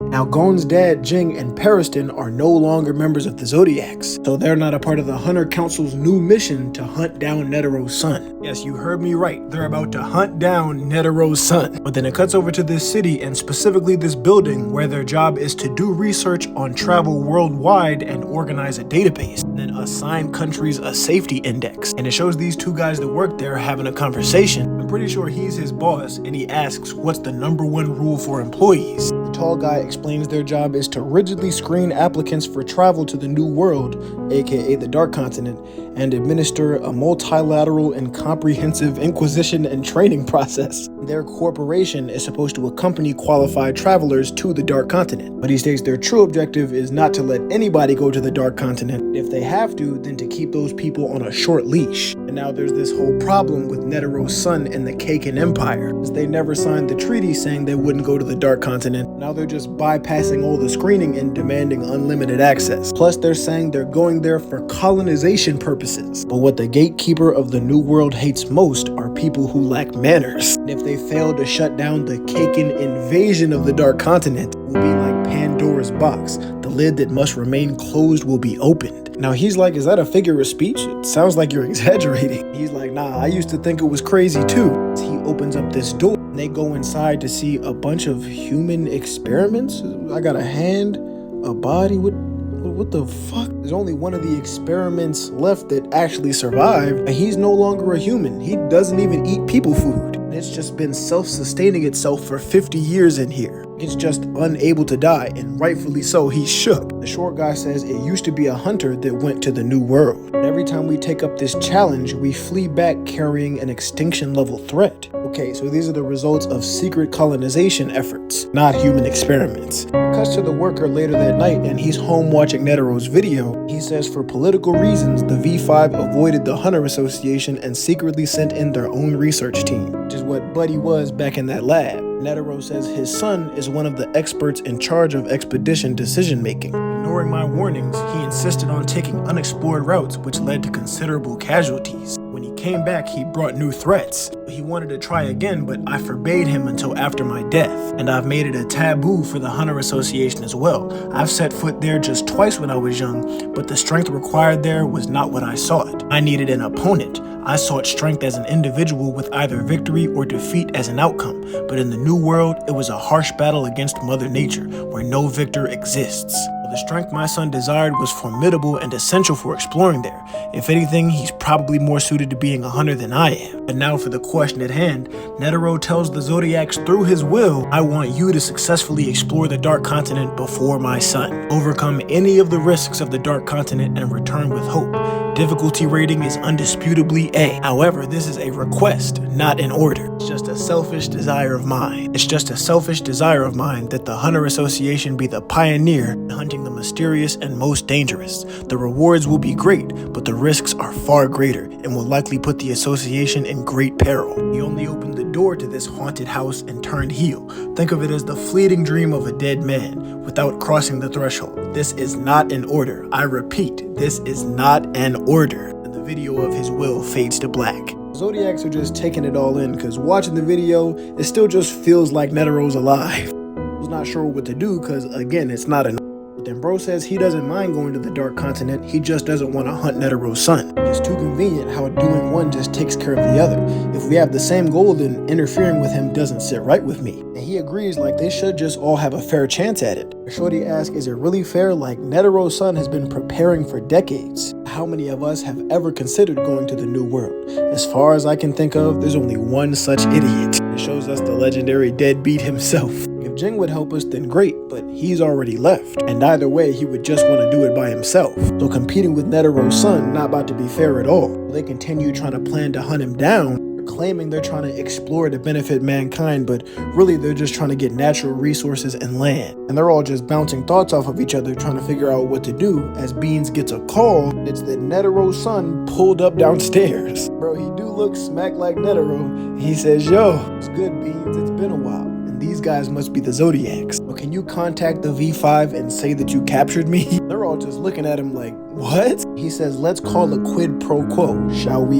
Now, Gon's dad, Jing, and Periston are no longer members of the Zodiacs, so they're not a part of the Hunter Council's new mission to hunt down Netero's son. Yes, you heard me right. They're about to hunt down Netero's son. But then it cuts over to this city, and specifically this building, where their job is to do research on travel worldwide and organize a database, and then assign countries a safety index. And it shows these two guys that work there having a conversation. I'm pretty sure he's his boss, and he asks what's the #1 rule for employees. The tall guy explains their job is to rigidly screen applicants for travel to the New World, aka the Dark Continent, and administer a multilateral and comprehensive inquisition and training process. Their corporation is supposed to accompany qualified travelers to the Dark Continent, but he states their true objective is not to let anybody go to the Dark Continent. If they have to, then to keep those people on a short leash. And now there's this whole problem with Netero's son and the Kaken Empire, because they never signed the treaty saying they wouldn't go to the Dark Continent. Now they're just bypassing all the screening and demanding unlimited access. Plus they're saying they're going there for colonization purposes. But what the gatekeeper of the New World hates most are people who lack manners. And if they fail to shut down the Kaken invasion of the Dark Continent, it will be like Pandora's box. The lid that must remain closed will be opened. Now he's like, is that a figure of speech? It sounds like you're exaggerating. He's like, nah, I used to think it was crazy too. He opens up this door and they go inside to see a bunch of human experiments. I got a hand, a body, what the fuck? There's only one of the experiments left that actually survived, and he's no longer a human. He doesn't even eat people food. It's just been self-sustaining itself for 50 years in here. It's just unable to die, and rightfully so, he's shook. The short guy says it used to be a hunter that went to the New World. And every time we take up this challenge, we flee back carrying an extinction level threat. Okay, so these are the results of secret colonization efforts, not human experiments. Cuts to the worker later that night, and he's home watching Netero's video. He says for political reasons, the V5 avoided the Hunter Association and secretly sent in their own research team, which is what Buddy was back in that lab. Netero says his son is one of the experts in charge of expedition decision-making. Ignoring my warnings, he insisted on taking unexplored routes, which led to considerable casualties. When he came back, he brought new threats. He wanted to try again, but I forbade him until after my death. And I've made it a taboo for the Hunter Association as well. I've set foot there just twice when I was young, but the strength required there was not what I sought. I needed an opponent. I sought strength as an individual with either victory or defeat as an outcome, but in the New World, it was a harsh battle against Mother Nature, where no victor exists. The strength my son desired was formidable and essential for exploring there. If anything, he's probably more suited to being a hunter than I am. But now for the question at hand, Netero tells the Zodiacs through his will, I want you to successfully explore the Dark Continent before my son. Overcome any of the risks of the Dark Continent and return with hope. Difficulty rating is undisputably A. However, this is a request, not an order. It's just a selfish desire of mine. It's just a selfish desire of mine that the Hunter Association be the pioneer in hunting the mysterious and most dangerous. The rewards will be great, but the risks are far greater and will likely put the association in great peril. He only opened the door to this haunted house and turned heel. Think of it as the fleeting dream of a dead man without crossing the threshold. This is not an order. I repeat, this is not an order. And the video of his will fades to black. Zodiacs are just taking it all in, because watching the video, it still just feels like Netero's alive. I was not sure what to do, because again, it's not an But then bro says he doesn't mind going to the Dark Continent, he just doesn't want to hunt Netero's son. It's too convenient how doing one just takes care of the other. If we have the same goal, then interfering with him doesn't sit right with me. And he agrees like they should just all have a fair chance at it. Shorty asks, is it really fair? Like Netero's son has been preparing for decades. How many of us have ever considered going to the New World? As far as I can think of, there's only one such idiot. It shows us the legendary deadbeat himself. If Jing would help us, then great, but he's already left. And either way, he would just want to do it by himself. So competing with Netero's son, not about to be fair at all. They continue trying to plan to hunt him down, claiming they're trying to explore to benefit mankind, but really they're just trying to get natural resources and land. And they're all just bouncing thoughts off of each other, trying to figure out what to do. As Beans gets a call, it's that Netero's son pulled up downstairs. Bro, he do look smack like Netero. He says, yo, it's good, Beans, it's been a while. These guys must be the Zodiacs. But can you contact the V5 and say that you captured me? They're all just looking at him like, what? He says, let's call a quid pro quo, shall we?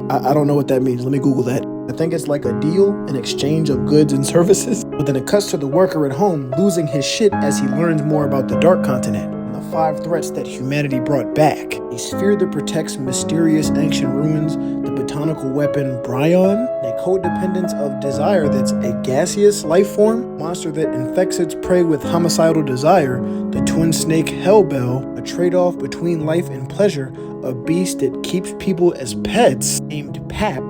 I don't know what that means. Let me Google that. I think it's like a deal, an exchange of goods and services. But then it cuts to the worker at home losing his shit as he learns more about the Dark Continent and the 5 threats that humanity brought back. A sphere that protects mysterious ancient ruins, the botanical weapon Bryon, a codependence of desire that's a gaseous life form, monster that infects its prey with homicidal desire, the twin snake Hellbell, a trade-off between life and pleasure, a beast that keeps people as pets named Pap,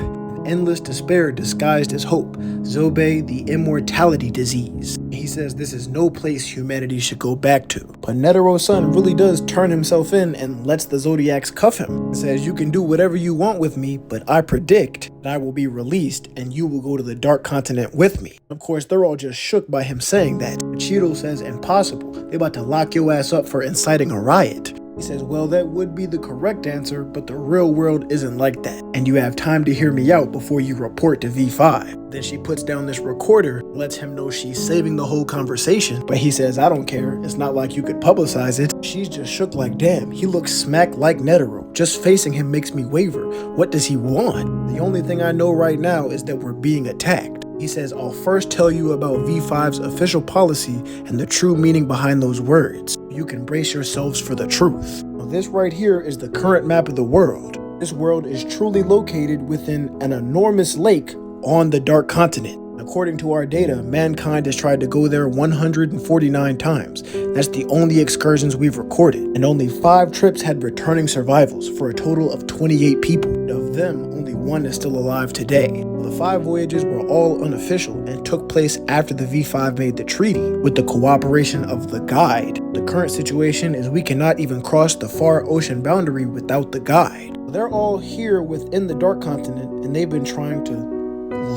endless despair disguised as hope, Zobe, the immortality disease. He says this is no place humanity should go back to. But Netero's son really does turn himself in and lets the Zodiacs cuff him. He says, you can do whatever you want with me, but I predict that I will be released and you will go to the Dark Continent with me. Of course, they're all just shook by him saying that. Cheeto says, impossible. They about to lock your ass up for inciting a riot. He says, well, that would be the correct answer, but the real world isn't like that. And you have time to hear me out before you report to V5. Then she puts down this recorder, lets him know she's saving the whole conversation. But he says, I don't care. It's not like you could publicize it. She's just shook like, damn, he looks smack like Netero. Just facing him makes me waver. What does he want? The only thing I know right now is that we're being attacked. He says, I'll first tell you about V5's official policy and the true meaning behind those words. You can brace yourselves for the truth. Now, this right here is the current map of the world. This world is truly located within an enormous lake on the Dark Continent. According to our data, mankind has tried to go there 149 times. That's the only excursions we've recorded, and only 5 trips had returning survivals for a total of 28 people. Of them, only 1 is still alive today. The 5 voyages were all unofficial and took place after the V5 made the treaty with the cooperation of the guide. The current situation is we cannot even cross the far ocean boundary without the guide. They're all here within the Dark Continent, and they've been trying to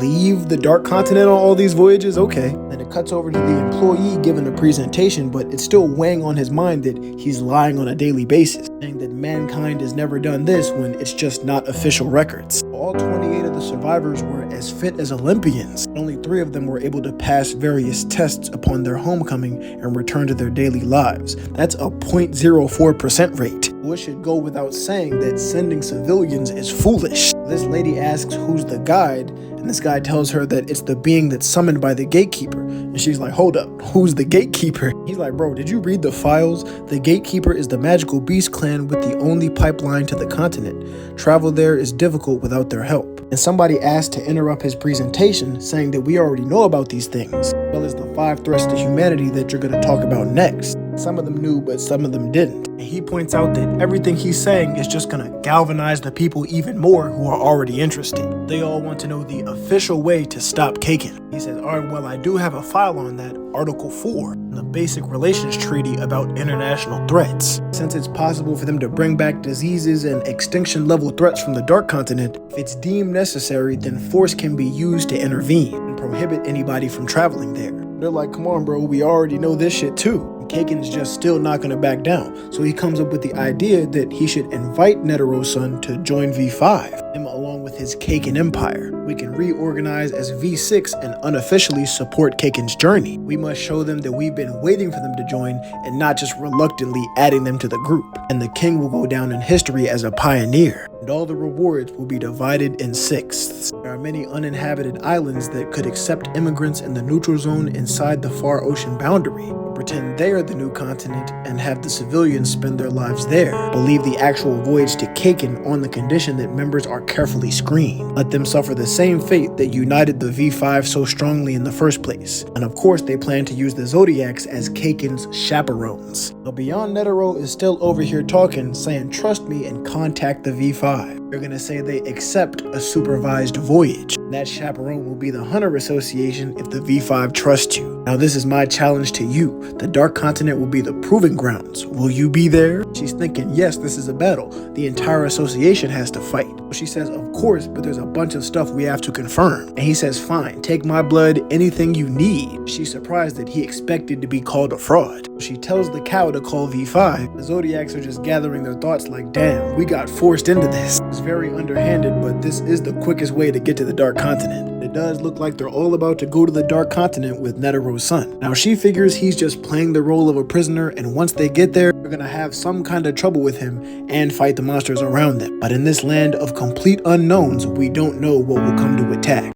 leave the Dark Continent on all these voyages. Okay. Then it cuts over to the employee giving a presentation, but it's still weighing on his mind that he's lying on a daily basis, saying that mankind has never done this when it's just not official records. All 28 of the survivors were as fit as Olympians. Only 3 of them were able to pass various tests upon their homecoming and return to their daily lives. That's a 0.04% rate. Well, it should go without saying that sending civilians is foolish. This lady asks who's the guide, and this guy tells her that it's the being that's summoned by the gatekeeper. And she's like, hold up, who's the gatekeeper? He's like, bro, did you read the files? The gatekeeper is the magical beast clan with the only pipeline to the continent. Travel there is difficult without their help. And somebody asked to interrupt his presentation, saying that we already know about these things, as well as the 5 threats to humanity that you're going to talk about next. Some of them knew, but some of them didn't. And he points out that everything he's saying is just going to galvanize the people even more who are already interested. They all want to know the official way to stop Kakin. He says, all right, well, I do have a file on that, Article 4, the Basic Relations Treaty about international threats. Since it's possible for them to bring back diseases and extinction-level threats from the Dark Continent, if it's deemed necessary, then force can be used to intervene and prohibit anybody from traveling there. They're like, come on, bro, we already know this shit too. Kakin's just still not going to back down. So he comes up with the idea that he should invite Netero's son to join V5, him along with his Kakin Empire. We can reorganize as V6 and unofficially support Kakin's journey. We must show them that we've been waiting for them to join and not just reluctantly adding them to the group. And the king will go down in history as a pioneer. And all the rewards will be divided in 6ths. There are many uninhabited islands that could accept immigrants in the neutral zone inside the far ocean boundary. Pretend they're the new continent and have the civilians spend their lives there. Believe the actual voyage to Kakin on the condition that members are carefully screened. Let them suffer the same fate that united the V5 so strongly in the first place. And of course, they plan to use the Zodiacs as Kakin's chaperones. But Beyond Netero is still over here talking, saying trust me and contact the V5. They're gonna say they accept a supervised voyage. That chaperone will be the Hunter Association if the V5 trusts you. Now this is my challenge to you. The Dark Continent will be the proving grounds. Will you be there? She's thinking, yes, this is a battle. The entire association has to fight. She says, of course, but there's a bunch of stuff we have to confirm. And he says, fine, take my blood, anything you need. She's surprised that he expected to be called a fraud. She tells the cow to call V5. The Zodiacs are just gathering their thoughts like, damn, we got forced into this. It's very underhanded, but this is the quickest way to get to the Dark Continent. It does look like they're all about to go to the Dark Continent with Netero's son. Now she figures he's just playing the role of a prisoner, and once they get there, they're gonna have some kind of trouble with him and fight the monsters around them. But in this land of complete unknowns, we don't know what will come to attack.